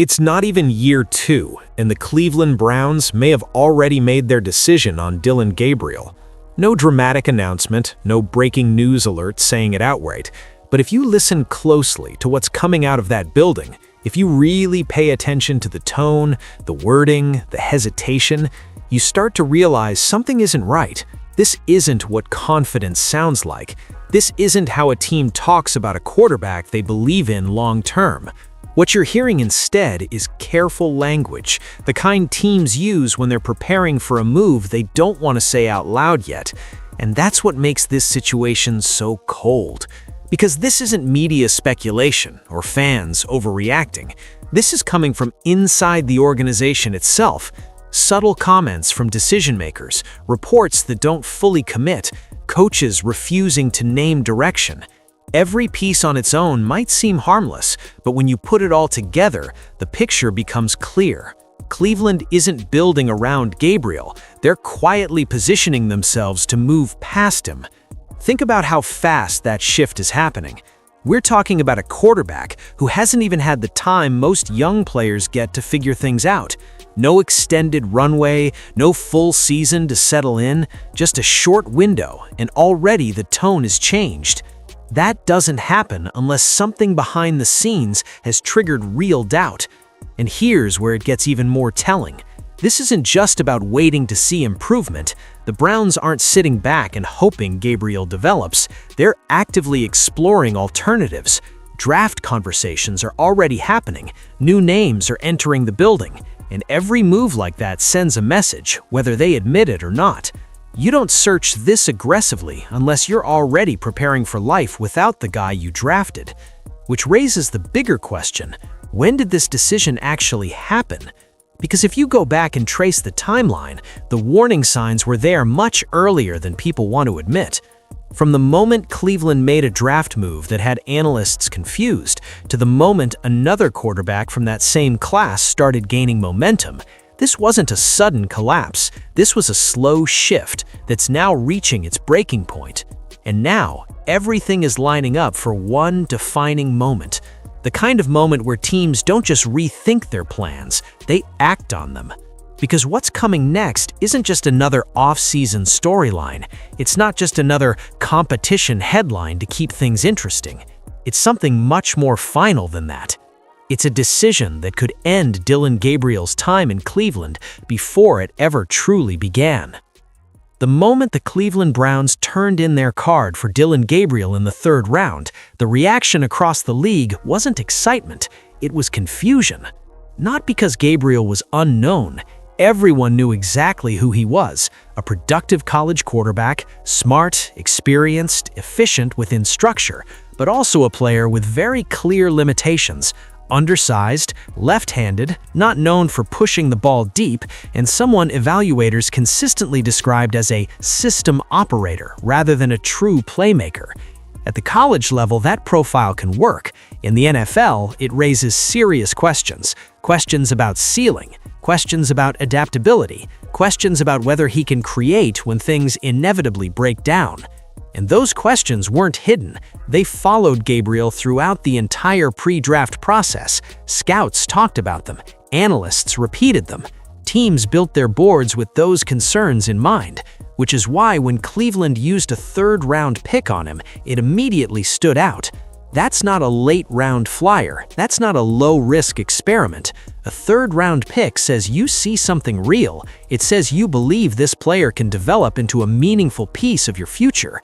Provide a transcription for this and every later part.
It's not even year 2, and the Cleveland Browns may have already made their decision on Dillon Gabriel. No dramatic announcement, no breaking news alert saying it outright, but if you listen closely to what's coming out of that building, if you really pay attention to the tone, the wording, the hesitation, you start to realize something isn't right. This isn't what confidence sounds like. This isn't how a team talks about a quarterback they believe in long-term. What you're hearing instead is careful language, the kind teams use when they're preparing for a move they don't want to say out loud yet. And that's what makes this situation so cold. Because this isn't media speculation or fans overreacting. This is coming from inside the organization itself. Subtle comments from decision-makers, reports that don't fully commit, coaches refusing to name direction. Every piece on its own might seem harmless, but when you put it all together, the picture becomes clear. Cleveland isn't building around Gabriel, they're quietly positioning themselves to move past him. Think about how fast that shift is happening. We're talking about a quarterback who hasn't even had the time most young players get to figure things out. No extended runway, no full season to settle in, just a short window, and already the tone is changed. That doesn't happen unless something behind the scenes has triggered real doubt. And here's where it gets even more telling. This isn't just about waiting to see improvement. The Browns aren't sitting back and hoping Gabriel develops. They're actively exploring alternatives. Draft conversations are already happening. New names are entering the building. And every move like that sends a message, whether they admit it or not. You don't search this aggressively unless you're already preparing for life without the guy you drafted. Which raises the bigger question, when did this decision actually happen? Because if you go back and trace the timeline, the warning signs were there much earlier than people want to admit. From the moment Cleveland made a draft move that had analysts confused, to the moment another quarterback from that same class started gaining momentum, this wasn't a sudden collapse. This was a slow shift that's now reaching its breaking point. And now, everything is lining up for one defining moment. The kind of moment where teams don't just rethink their plans, they act on them. Because what's coming next isn't just another off-season storyline. It's not just another competition headline to keep things interesting. It's something much more final than that. It's a decision that could end Dillon Gabriel's time in Cleveland before it ever truly began. The moment the Cleveland Browns turned in their card for Dillon Gabriel in the 3rd round, the reaction across the league wasn't excitement, it was confusion. Not because Gabriel was unknown. Everyone knew exactly who he was, a productive college quarterback, smart, experienced, efficient within structure, but also a player with very clear limitations. Undersized, left-handed, not known for pushing the ball deep, and someone evaluators consistently described as a system operator rather than a true playmaker. At the college level, that profile can work. In the NFL, it raises serious questions. Questions about ceiling, questions about adaptability, questions about whether he can create when things inevitably break down. And those questions weren't hidden. They followed Gabriel throughout the entire pre-draft process. Scouts talked about them. Analysts repeated them. Teams built their boards with those concerns in mind, which is why when Cleveland used a 3rd-round pick on him, it immediately stood out. That's not a late-round flyer. That's not a low-risk experiment. A 3rd-round pick says you see something real. It says you believe this player can develop into a meaningful piece of your future.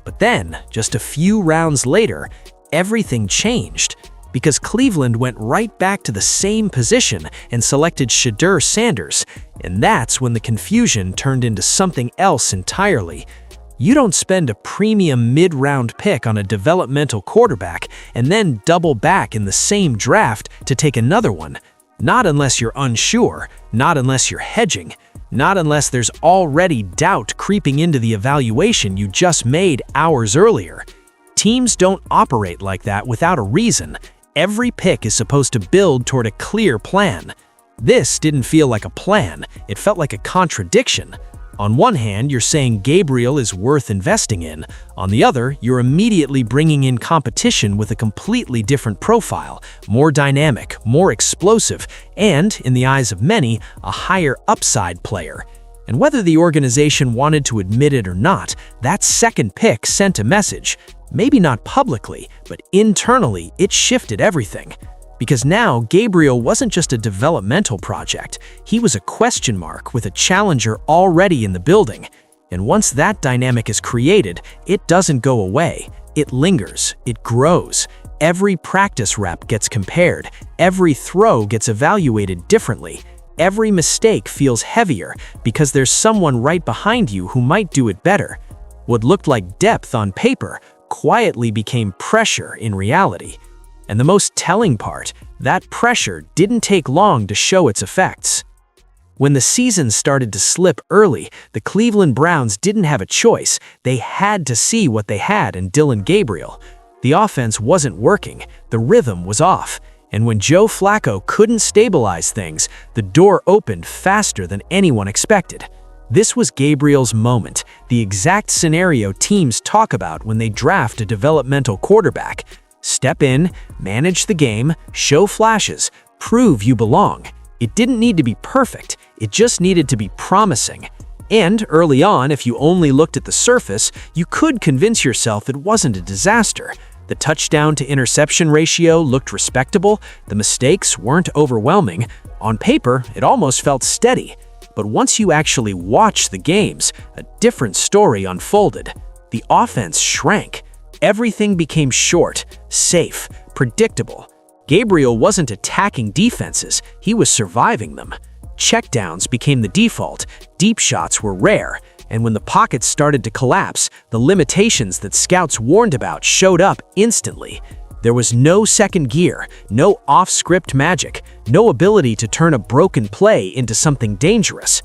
But then, just a few rounds later, everything changed. Because Cleveland went right back to the same position and selected Shedeur Sanders. And that's when the confusion turned into something else entirely. You don't spend a premium mid-round pick on a developmental quarterback and then double back in the same draft to take another one. Not unless you're unsure, not unless you're hedging, not unless there's already doubt creeping into the evaluation you just made hours earlier. Teams don't operate like that without a reason. Every pick is supposed to build toward a clear plan. This didn't feel like a plan, it felt like a contradiction. On one hand, you're saying Gabriel is worth investing in. On the other, you're immediately bringing in competition with a completely different profile, more dynamic, more explosive, and, in the eyes of many, a higher upside player. And whether the organization wanted to admit it or not, that second pick sent a message. Maybe not publicly, but internally, it shifted everything. Because now, Gabriel wasn't just a developmental project, he was a question mark with a challenger already in the building. And once that dynamic is created, it doesn't go away. It lingers, it grows. Every practice rep gets compared, every throw gets evaluated differently. Every mistake feels heavier because there's someone right behind you who might do it better. What looked like depth on paper quietly became pressure in reality. And the most telling part, that pressure didn't take long to show its effects. When the season started to slip early, the Cleveland Browns didn't have a choice. They had to see what they had in Dillon Gabriel. The offense wasn't working, the rhythm was off. And when Joe Flacco couldn't stabilize things, the door opened faster than anyone expected. This was Gabriel's moment, the exact scenario teams talk about when they draft a developmental quarterback. Step in, manage the game, show flashes, prove you belong. It didn't need to be perfect, it just needed to be promising. And early on, if you only looked at the surface, you could convince yourself it wasn't a disaster. The touchdown-to-interception ratio looked respectable, the mistakes weren't overwhelming. On paper, it almost felt steady. But once you actually watched the games, a different story unfolded. The offense shrank. Everything became short, safe, predictable. Gabriel wasn't attacking defenses, he was surviving them. Checkdowns became the default, deep shots were rare, and when the pockets started to collapse, the limitations that scouts warned about showed up instantly. There was no second gear, no off-script magic, no ability to turn a broken play into something dangerous.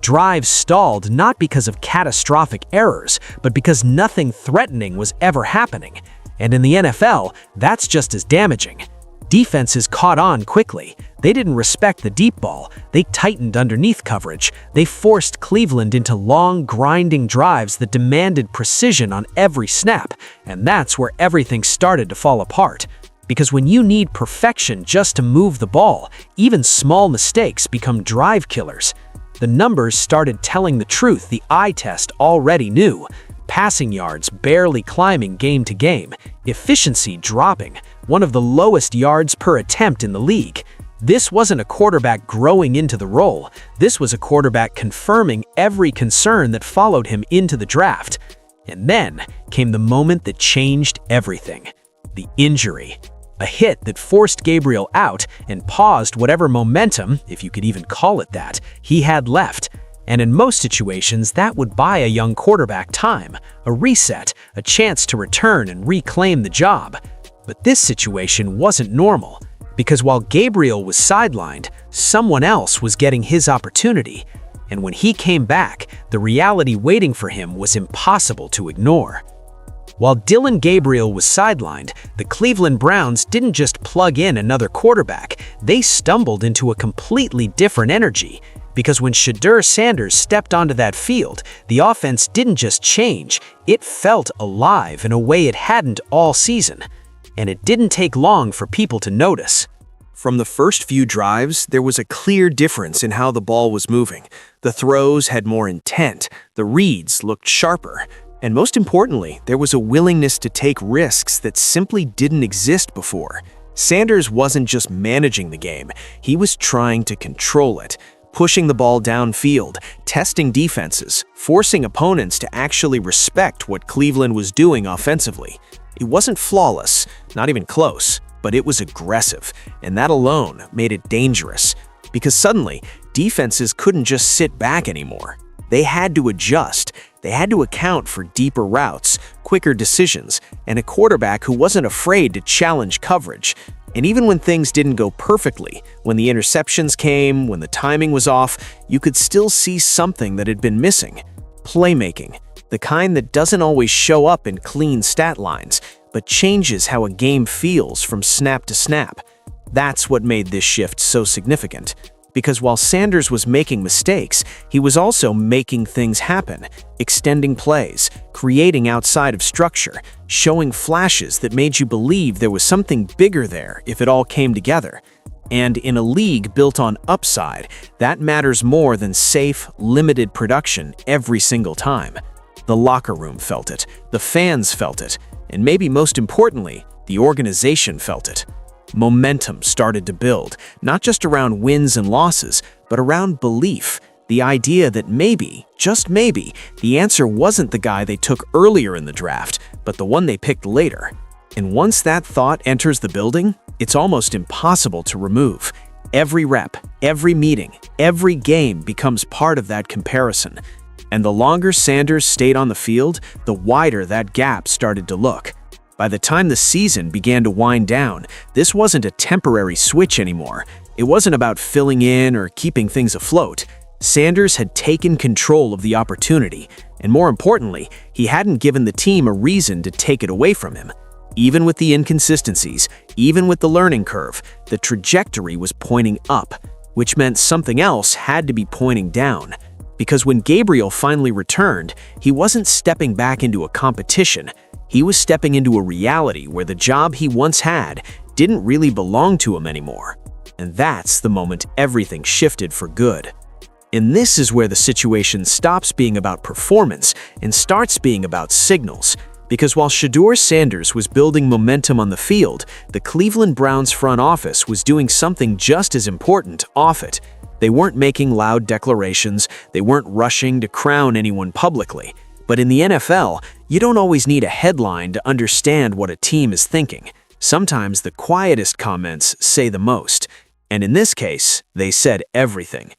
Drives stalled not because of catastrophic errors, but because nothing threatening was ever happening. And in the NFL, that's just as damaging. Defenses caught on quickly. They didn't respect the deep ball. They tightened underneath coverage. They forced Cleveland into long, grinding drives that demanded precision on every snap. And that's where everything started to fall apart. Because when you need perfection just to move the ball, even small mistakes become drive killers. The numbers started telling the truth the eye test already knew. Passing yards barely climbing game to game, efficiency dropping, one of the lowest yards per attempt in the league. This wasn't a quarterback growing into the role. This was a quarterback confirming every concern that followed him into the draft. And then came the moment that changed everything. The injury. A hit that forced Gabriel out and paused whatever momentum, if you could even call it that, he had left. And in most situations, that would buy a young quarterback time, a reset, a chance to return and reclaim the job. But this situation wasn't normal, because while Gabriel was sidelined, someone else was getting his opportunity. And when he came back, the reality waiting for him was impossible to ignore. While Dillon Gabriel was sidelined, the Cleveland Browns didn't just plug in another quarterback, they stumbled into a completely different energy. Because when Shedeur Sanders stepped onto that field, the offense didn't just change, it felt alive in a way it hadn't all season. And it didn't take long for people to notice. From the first few drives, there was a clear difference in how the ball was moving. The throws had more intent, the reads looked sharper. And most importantly, there was a willingness to take risks that simply didn't exist before. Sanders wasn't just managing the game, he was trying to control it, pushing the ball downfield, testing defenses, forcing opponents to actually respect what Cleveland was doing offensively. It wasn't flawless, not even close, but it was aggressive, and that alone made it dangerous. Because suddenly, defenses couldn't just sit back anymore. They had to adjust. They had to account for deeper routes, quicker decisions, and a quarterback who wasn't afraid to challenge coverage. And even when things didn't go perfectly, when the interceptions came, when the timing was off, you could still see something that had been missing. Playmaking, the kind that doesn't always show up in clean stat lines, but changes how a game feels from snap to snap. That's what made this shift so significant. Because while Sanders was making mistakes, he was also making things happen, extending plays, creating outside of structure, showing flashes that made you believe there was something bigger there if it all came together. And in a league built on upside, that matters more than safe, limited production every single time. The locker room felt it, the fans felt it, and maybe most importantly, the organization felt it. Momentum started to build, not just around wins and losses, but around belief, the idea that maybe, just maybe, the answer wasn't the guy they took earlier in the draft, but the one they picked later. And once that thought enters the building, it's almost impossible to remove. Every rep, every meeting, every game becomes part of that comparison. And the longer Sanders stayed on the field, the wider that gap started to look. By the time the season began to wind down, this wasn't a temporary switch anymore. It wasn't about filling in or keeping things afloat. Sanders had taken control of the opportunity, and more importantly, he hadn't given the team a reason to take it away from him. Even with the inconsistencies, even with the learning curve, the trajectory was pointing up, which meant something else had to be pointing down. Because when Gabriel finally returned, he wasn't stepping back into a competition. He was stepping into a reality where the job he once had didn't really belong to him anymore. And that's the moment everything shifted for good. And this is where the situation stops being about performance and starts being about signals. Because while Shedeur Sanders was building momentum on the field, the Cleveland Browns front office was doing something just as important off it. They weren't making loud declarations, they weren't rushing to crown anyone publicly. But in the NFL, you don't always need a headline to understand what a team is thinking. Sometimes the quietest comments say the most. And in this case, they said everything.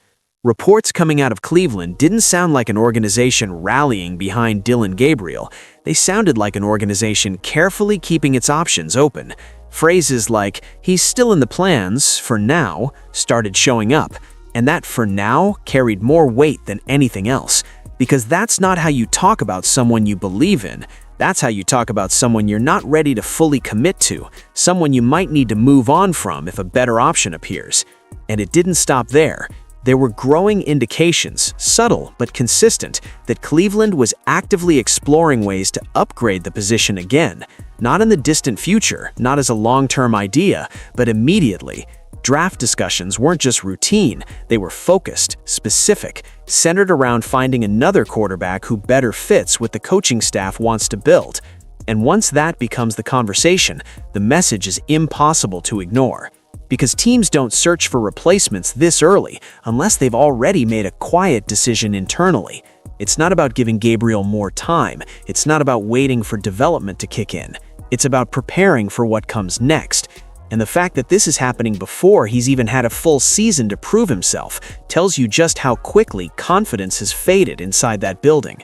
Reports coming out of Cleveland didn't sound like an organization rallying behind Dillon Gabriel. They sounded like an organization carefully keeping its options open. Phrases like, "he's still in the plans, for now," started showing up. And that "for now" carried more weight than anything else. Because that's not how you talk about someone you believe in. That's how you talk about someone you're not ready to fully commit to, someone you might need to move on from if a better option appears. And it didn't stop there. There were growing indications, subtle but consistent, that Cleveland was actively exploring ways to upgrade the position again. Not in the distant future, not as a long-term idea, but immediately. Draft discussions weren't just routine, they were focused, specific, centered around finding another quarterback who better fits what the coaching staff wants to build. And once that becomes the conversation, the message is impossible to ignore. Because teams don't search for replacements this early unless they've already made a quiet decision internally. It's not about giving Gabriel more time, it's not about waiting for development to kick in. It's about preparing for what comes next. And the fact that this is happening before he's even had a full season to prove himself tells you just how quickly confidence has faded inside that building.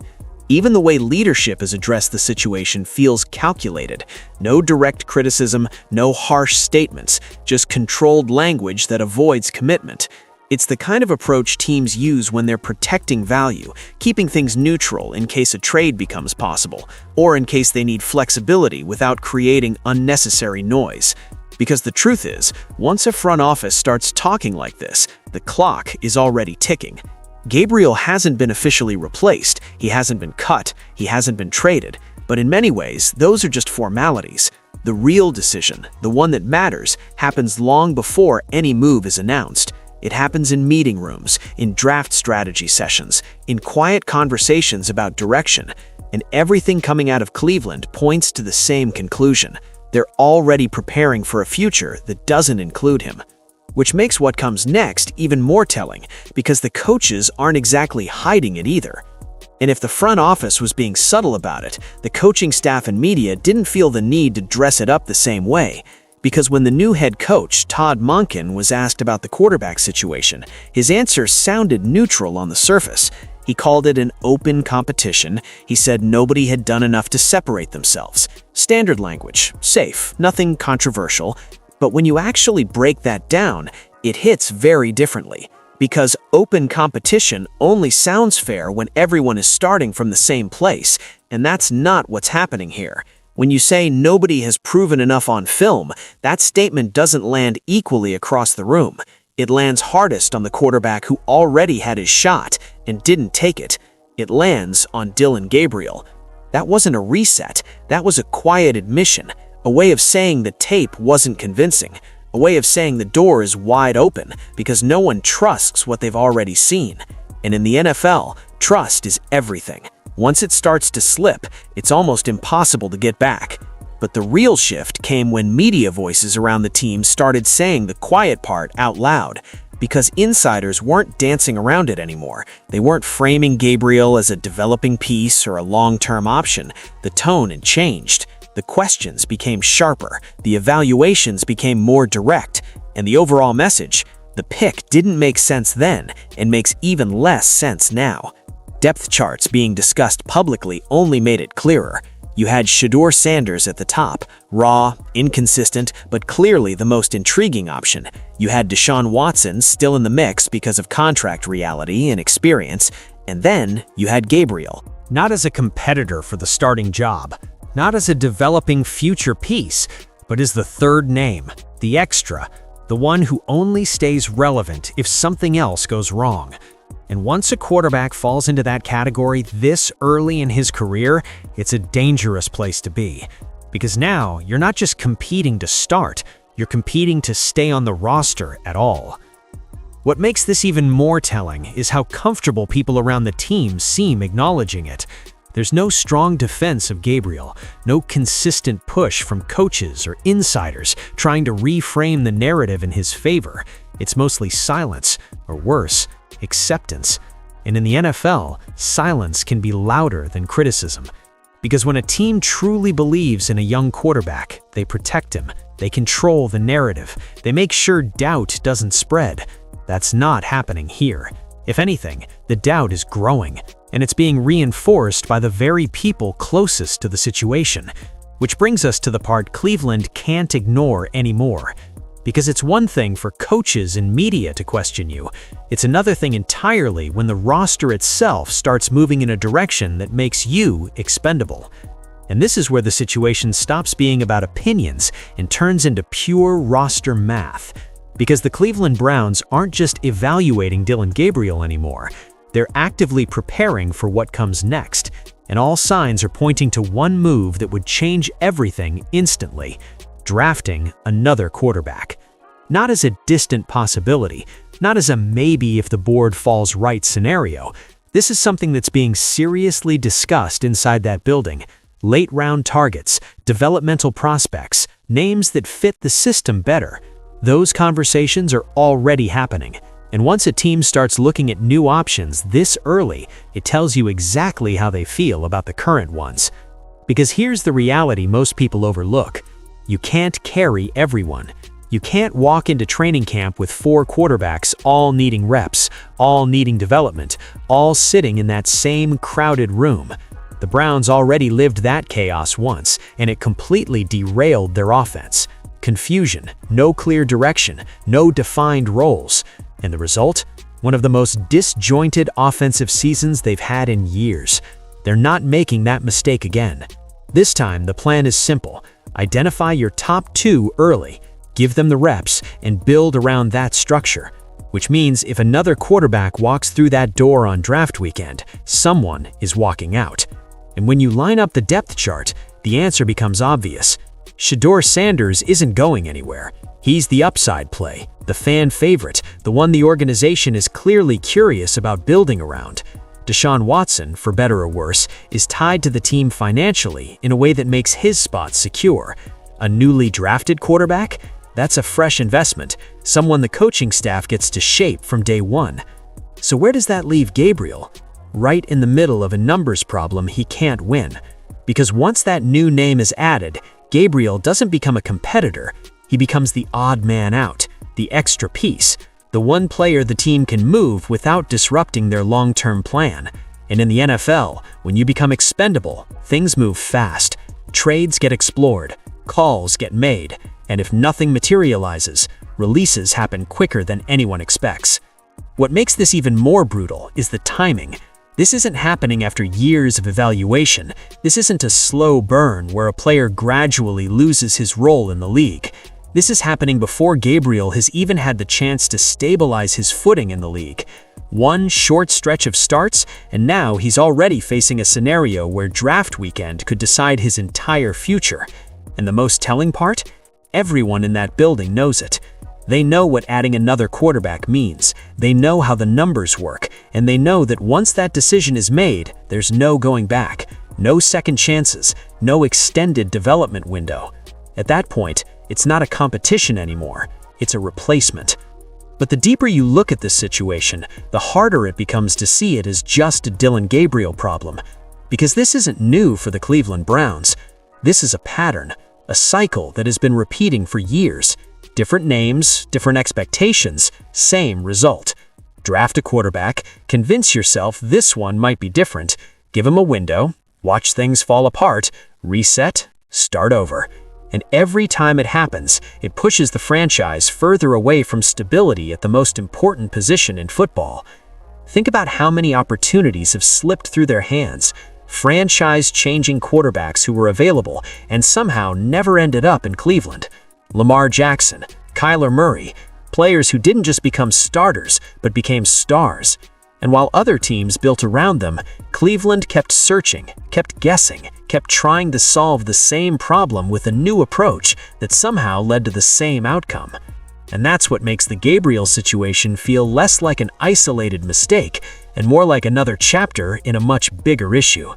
Even the way leadership has addressed the situation feels calculated. No direct criticism, no harsh statements, just controlled language that avoids commitment. It's the kind of approach teams use when they're protecting value, keeping things neutral in case a trade becomes possible, or in case they need flexibility without creating unnecessary noise. Because the truth is, once a front office starts talking like this, the clock is already ticking. Gabriel hasn't been officially replaced, he hasn't been cut, he hasn't been traded, but in many ways, those are just formalities. The real decision, the one that matters, happens long before any move is announced. It happens in meeting rooms, in draft strategy sessions, in quiet conversations about direction, and everything coming out of Cleveland points to the same conclusion. They're already preparing for a future that doesn't include him. Which makes what comes next even more telling, because the coaches aren't exactly hiding it either. And if the front office was being subtle about it, the coaching staff and media didn't feel the need to dress it up the same way. Because when the new head coach, Todd Monken, was asked about the quarterback situation, his answer sounded neutral on the surface. He called it an open competition. He said nobody had done enough to separate themselves. Standard language, safe, nothing controversial. But when you actually break that down, it hits very differently. Because open competition only sounds fair when everyone is starting from the same place, and that's not what's happening here. When you say nobody has proven enough on film, that statement doesn't land equally across the room. It lands hardest on the quarterback who already had his shot and didn't take it. It lands on Dillon Gabriel. That wasn't a reset, that was a quiet admission, a way of saying the tape wasn't convincing, a way of saying the door is wide open because no one trusts what they've already seen. And in the NFL, trust is everything. Once it starts to slip, it's almost impossible to get back. But the real shift came when media voices around the team started saying the quiet part out loud, because insiders weren't dancing around it anymore. They weren't framing Gabriel as a developing piece or a long-term option. The tone had changed. The questions became sharper, the evaluations became more direct, and the overall message, the pick, didn't make sense then and makes even less sense now. Depth charts being discussed publicly only made it clearer. You had Shedeur Sanders at the top, raw, inconsistent, but clearly the most intriguing option. You had Deshaun Watson still in the mix because of contract reality and experience, and then you had Gabriel. Not as a competitor for the starting job, not as a developing future piece, but as the third name, the extra, the one who only stays relevant if something else goes wrong. And once a quarterback falls into that category this early in his career, it's a dangerous place to be. Because now, you're not just competing to start, you're competing to stay on the roster at all. What makes this even more telling is how comfortable people around the team seem acknowledging it. There's no strong defense of Gabriel, no consistent push from coaches or insiders trying to reframe the narrative in his favor. It's mostly silence, or worse, acceptance. And in the NFL, silence can be louder than criticism. Because when a team truly believes in a young quarterback, they protect him, they control the narrative, they make sure doubt doesn't spread. That's not happening here. If anything, the doubt is growing, and it's being reinforced by the very people closest to the situation. Which brings us to the part Cleveland can't ignore anymore. Because it's one thing for coaches and media to question you, it's another thing entirely when the roster itself starts moving in a direction that makes you expendable. And this is where the situation stops being about opinions and turns into pure roster math. Because the Cleveland Browns aren't just evaluating Dillon Gabriel anymore, they're actively preparing for what comes next, and all signs are pointing to one move that would change everything instantly: drafting another quarterback. Not as a distant possibility, not as a maybe if the board falls right scenario. This is something that's being seriously discussed inside that building. Late-round targets, developmental prospects, names that fit the system better. Those conversations are already happening. And once a team starts looking at new options this early, it tells you exactly how they feel about the current ones. Because here's the reality most people overlook. You can't carry everyone. You can't walk into training camp with 4 quarterbacks all needing reps, all needing development, all sitting in that same crowded room. The Browns already lived that chaos once, and it completely derailed their offense. Confusion, no clear direction, no defined roles. And the result? One of the most disjointed offensive seasons they've had in years. They're not making that mistake again. This time, the plan is simple. Identify your top 2 early, give them the reps, and build around that structure. Which means if another quarterback walks through that door on draft weekend, someone is walking out. And when you line up the depth chart, the answer becomes obvious. Shedeur Sanders isn't going anywhere. He's the upside play, the fan favorite, the one the organization is clearly curious about building around. Deshaun Watson, for better or worse, is tied to the team financially in a way that makes his spot secure. A newly drafted quarterback? That's a fresh investment, someone the coaching staff gets to shape from day one. So where does that leave Gabriel? Right in the middle of a numbers problem he can't win. Because once that new name is added, Gabriel doesn't become a competitor. He becomes the odd man out, the extra piece, the one player the team can move without disrupting their long-term plan. And in the NFL, when you become expendable, things move fast. Trades get explored, calls get made, and if nothing materializes, releases happen quicker than anyone expects. What makes this even more brutal is the timing. This isn't happening after years of evaluation. This isn't a slow burn where a player gradually loses his role in the league. This is happening before Gabriel has even had the chance to stabilize his footing in the league. One short stretch of starts, and now he's already facing a scenario where draft weekend could decide his entire future. And the most telling part? Everyone in that building knows it. They know what adding another quarterback means. They know how the numbers work, and they know that once that decision is made, there's no going back. No second chances, no extended development window. At that point, it's not a competition anymore, it's a replacement. But the deeper you look at this situation, the harder it becomes to see it as just a Dillon Gabriel problem. Because this isn't new for the Cleveland Browns. This is a pattern, a cycle that has been repeating for years. Different names, different expectations, same result. Draft a quarterback, convince yourself this one might be different, give him a window, watch things fall apart, reset, start over. And every time it happens, it pushes the franchise further away from stability at the most important position in football. Think about how many opportunities have slipped through their hands, franchise-changing quarterbacks who were available and somehow never ended up in Cleveland. Lamar Jackson, Kyler Murray, players who didn't just become starters, but became stars. And while other teams built around them, Cleveland kept searching, kept guessing, kept trying to solve the same problem with a new approach that somehow led to the same outcome. And that's what makes the Gabriel situation feel less like an isolated mistake and more like another chapter in a much bigger issue.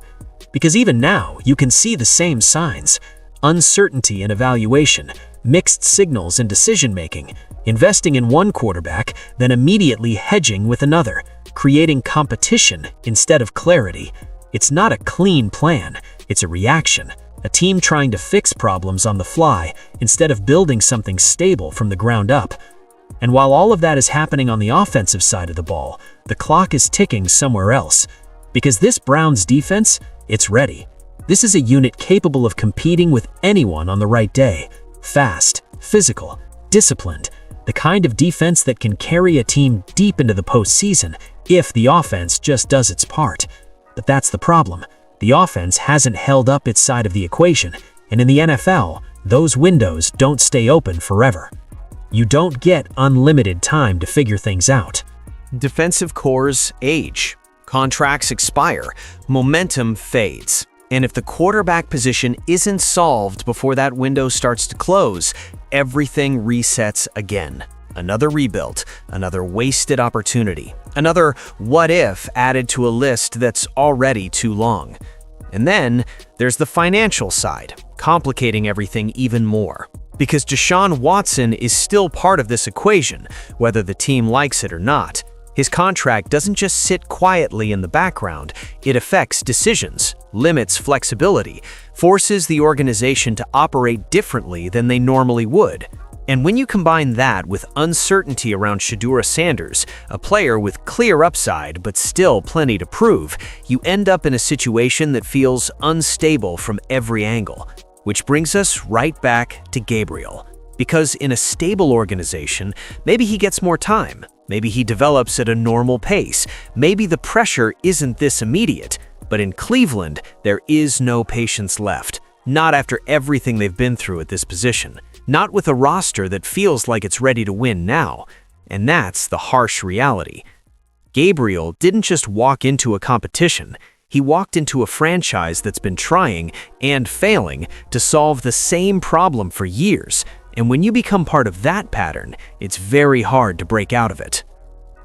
Because even now, you can see the same signs: uncertainty in evaluation, mixed signals in decision-making, investing in one quarterback, then immediately hedging with another, creating competition instead of clarity. It's not a clean plan, it's a reaction, a team trying to fix problems on the fly instead of building something stable from the ground up. And while all of that is happening on the offensive side of the ball, the clock is ticking somewhere else. Because this Browns defense, it's ready. This is a unit capable of competing with anyone on the right day. Fast, physical, disciplined, the kind of defense that can carry a team deep into the postseason if the offense just does its part. But that's the problem. The offense hasn't held up its side of the equation, and in the NFL, those windows don't stay open forever. You don't get unlimited time to figure things out. Defensive cores age, contracts expire, momentum fades. And if the quarterback position isn't solved before that window starts to close, everything resets again. Another rebuild, another wasted opportunity, another what if added to a list that's already too long. And then there's the financial side, complicating everything even more. Because Deshaun Watson is still part of this equation, whether the team likes it or not. His contract doesn't just sit quietly in the background, it affects decisions, limits flexibility, forces the organization to operate differently than they normally would. And when you combine that with uncertainty around Shedeur Sanders, a player with clear upside but still plenty to prove, you end up in a situation that feels unstable from every angle. Which brings us right back to Gabriel. Because in a stable organization, maybe he gets more time. Maybe he develops at a normal pace. Maybe the pressure isn't this immediate. But in Cleveland, there is no patience left. Not after everything they've been through at this position. Not with a roster that feels like it's ready to win now. And that's the harsh reality. Gabriel didn't just walk into a competition. He walked into a franchise that's been trying and failing to solve the same problem for years. And when you become part of that pattern, it's very hard to break out of it.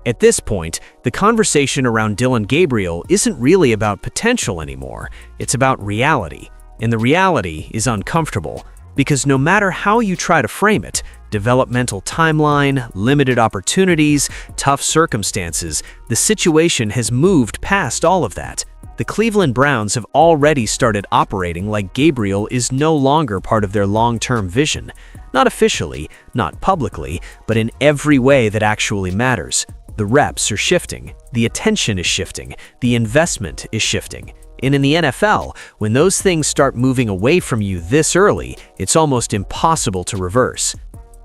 At this point, the conversation around Dillon Gabriel isn't really about potential anymore. It's about reality. And the reality is uncomfortable, because no matter how you try to frame it, developmental timeline, limited opportunities, tough circumstances, the situation has moved past all of that. The Cleveland Browns have already started operating like Gabriel is no longer part of their long-term vision. Not officially, not publicly, but in every way that actually matters. The reps are shifting, the attention is shifting, the investment is shifting. And in the NFL, when those things start moving away from you this early, it's almost impossible to reverse.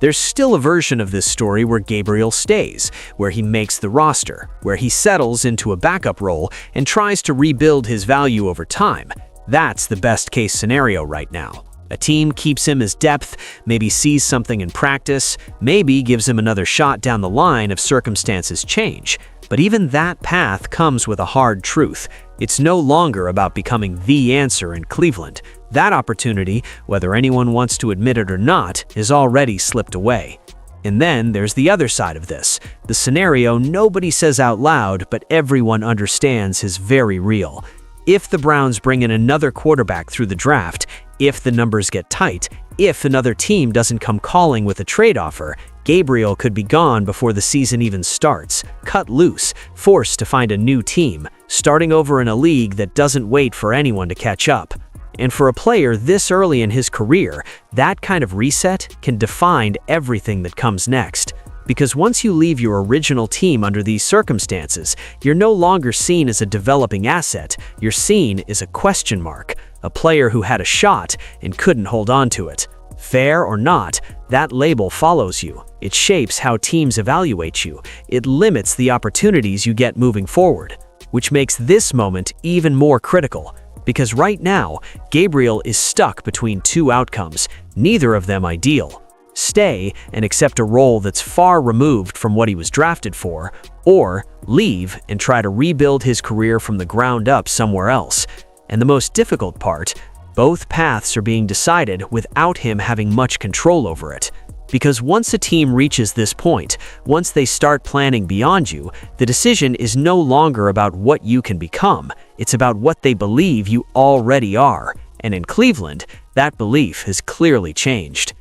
There's still a version of this story where Gabriel stays, where he makes the roster, where he settles into a backup role and tries to rebuild his value over time. That's the best-case scenario right now. A team keeps him as depth, maybe sees something in practice, maybe gives him another shot down the line if circumstances change. But even that path comes with a hard truth. It's no longer about becoming the answer in Cleveland. That opportunity, whether anyone wants to admit it or not, is already slipped away. And then there's the other side of this. The scenario nobody says out loud, but everyone understands is very real. If the Browns bring in another quarterback through the draft, if the numbers get tight, if another team doesn't come calling with a trade offer, Gabriel could be gone before the season even starts, cut loose, forced to find a new team, starting over in a league that doesn't wait for anyone to catch up. And for a player this early in his career, that kind of reset can define everything that comes next. Because once you leave your original team under these circumstances, you're no longer seen as a developing asset, you're seen as a question mark, a player who had a shot and couldn't hold on to it. Fair or not, that label follows you. It shapes how teams evaluate you. It limits the opportunities you get moving forward, which makes this moment even more critical. Because right now, Gabriel is stuck between two outcomes, neither of them ideal. Stay and accept a role that's far removed from what he was drafted for, or leave and try to rebuild his career from the ground up somewhere else. And the most difficult part, both paths are being decided without him having much control over it. Because once a team reaches this point, once they start planning beyond you, the decision is no longer about what you can become, it's about what they believe you already are. And in Cleveland, that belief has clearly changed.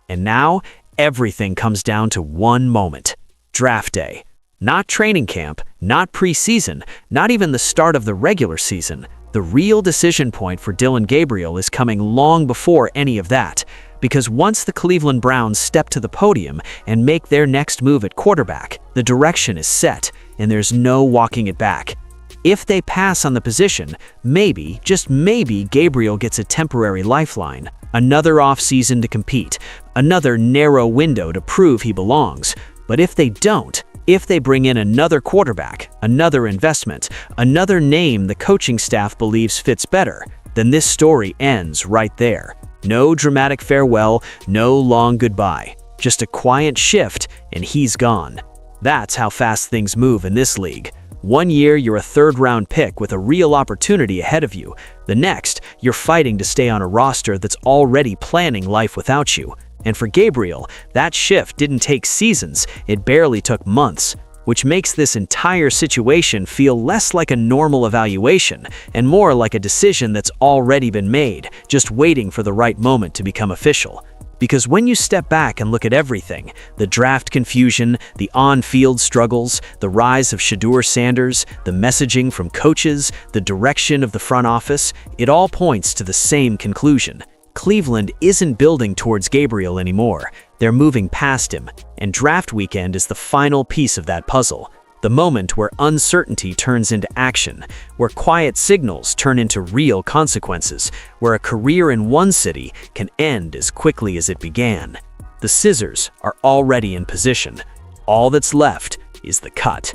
And now, everything comes down to one moment: draft day. Not training camp, not preseason, not even the start of the regular season. The real decision point for Dillon Gabriel is coming long before any of that. Because once the Cleveland Browns step to the podium and make their next move at quarterback, the direction is set, and there's no walking it back. If they pass on the position, maybe, just maybe, Gabriel gets a temporary lifeline. Another offseason to compete, another narrow window to prove he belongs. But if they don't, if they bring in another quarterback, another investment, another name the coaching staff believes fits better, then this story ends right there. No dramatic farewell, no long goodbye. Just a quiet shift, and he's gone. That's how fast things move in this league. 1 year, you're a third-round pick with a real opportunity ahead of you. The next, you're fighting to stay on a roster that's already planning life without you. And for Gabriel, that shift didn't take seasons, it barely took months, which makes this entire situation feel less like a normal evaluation and more like a decision that's already been made, just waiting for the right moment to become official. Because when you step back and look at everything, the draft confusion, the on-field struggles, the rise of Shedeur Sanders, the messaging from coaches, the direction of the front office, it all points to the same conclusion. Cleveland isn't building towards Gabriel anymore. They're moving past him, and draft weekend is the final piece of that puzzle. The moment where uncertainty turns into action, where quiet signals turn into real consequences, where a career in one city can end as quickly as it began. The scissors are already in position. All that's left is the cut.